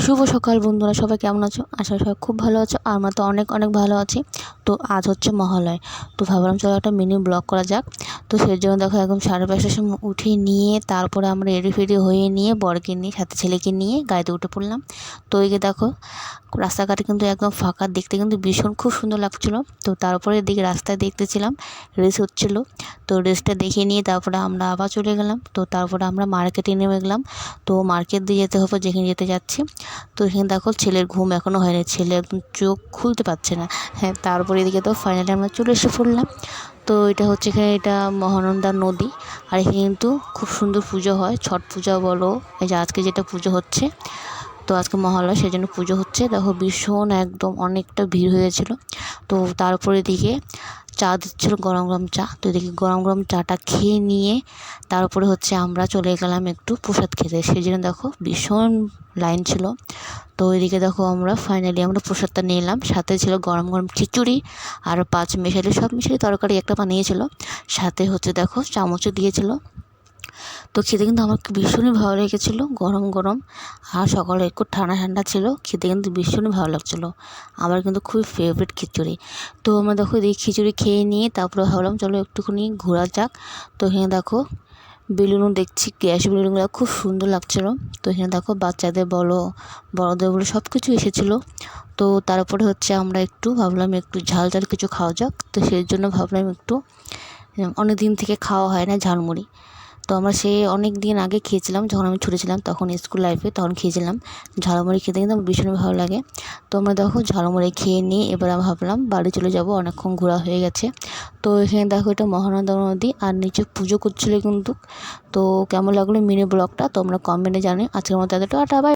শুভ সকাল বন্ধুরা, সবাই কেমন আছো? আশা করি সবাই খুব ভালো আছো। আর আমরা তো অনেক অনেক ভালো আছি। তো আজ হচ্ছে মহালয়, তো ভাবলাম চলো একটা মিনি ব্লগ করা যাক। তো সেই জন্য দেখো একদম 5:30টার সময় উঠে নিয়ে তারপরে আমরা রেডি ফেডি হয়ে নিয়ে বরকে নিয়ে সাথে ছেলেকে নিয়ে গাড়িতে উঠে পড়লাম। তো ওইকে দেখো রাস্তাঘাটে কিন্তু একদম ফাঁকা, দেখতে কিন্তু ভীষণ খুব সুন্দর লাগছিলো। তো তারপরে এদিকে রাস্তায় দেখতেছিলাম রেস হচ্ছিলো। তো রেসটা দেখে নিয়ে তারপরে আমরা আবার চলে গেলাম। তো তারপরে আমরা মার্কেটে নেমে গেলাম। তো মার্কেট দিয়ে যেতে হবে যেখানে যেতে যাচ্ছি। তো এখানে দেখো ছেলের ঘুম এখনও হয়নি, ছেলে একদম চোখ খুলতে পারছে না। হ্যাঁ, তারপরে এদিকে তো ফাইনালি আমরা চলে এসে পড়লাম। তো এটা হচ্ছে এখানে এটা মহানন্দা নদী। আর এখানে কিন্তু খুব সুন্দর পুজো হয়, ছট পূজা বলো, এই যে আজকে যেটা পুজো হচ্ছে। তো আজকে মহালয়া, সেই জন্য পুজো হচ্ছে। দেখো ভীষণ একদম অনেকটা ভিড় হয়েছিল। তো তারপরে এদিকে চা দিচ্ছিলো, গরম গরম চা। তো এদিকে গরম গরম চাটা খেয়ে নিয়ে তারপরে হচ্ছে আমরা চলে গেলাম একটু প্রসাদ খেতে। সেই জন্য দেখো ভীষণ লাইন ছিল। তো এদিকে দেখো আমরা ফাইনালি প্রসাদটা নিলাম। সাথে ছিল গরম গরম খিচুড়ি আর 5 মেশালি, সব মিশালি তরকারি একটা বানিয়েছিল। সাথে হচ্ছে দেখো চামচও দিয়েছিল। তো খেতে কিন্তু আমার ভীষণই ভালো লেগেছিলো, গরম গরম। আর সকালে একটু ঠান্ডা ঠান্ডা ছিল, খেতে কিন্তু ভীষণই ভালো লাগছিলো। আমার কিন্তু খুবই ফেভারিট খিচুড়ি। তো আমরা দেখো এই খিচুড়ি খেয়ে নিয়ে তারপরে ভাবলাম চলো একটুখানি ঘোরা যাক। তো এখানে দেখো বেলুনও দেখছি, গ্যাস বেলুনগুলো খুব সুন্দর লাগছিলো। তো এখানে দেখো বাচ্চাদের বলো বড়দের বলো সব কিছু এসেছিলো। তো তারপরে হচ্ছে আমরা একটু ভাবলাম একটু ঝাল ঝাল কিছু খাওয়া যাক। তো সেই জন্য ভাবলাম একটু, অনেক দিন থেকে খাওয়া হয় না ঝালমুড়ি। তো আমরা সে অনেক দিন আগে খেয়েছিলাম, যখন আমি ছোটো ছিলাম তখন স্কুল লাইফে, তখন খেয়েছিলাম ঝালমুড়ি। খেতে কিন্তু আমার ভীষণ ভালো লাগে। তো আমরা দেখো ঝালমুড়ি খেয়ে নিয়ে এবার আমি ভাবলাম বাড়ি চলে যাব, অনেকক্ষণ ঘোরা হয়ে গেছে। তো এখানে দেখো এটা মহানন্দা নদী আর নিচে পুজো করছিলো কিন্তু। তো কেমন লাগলো মিনি ব্লগটা তোমরা কমেন্টে জানিও। আজকের মতো এতটা, টাটা, বাই।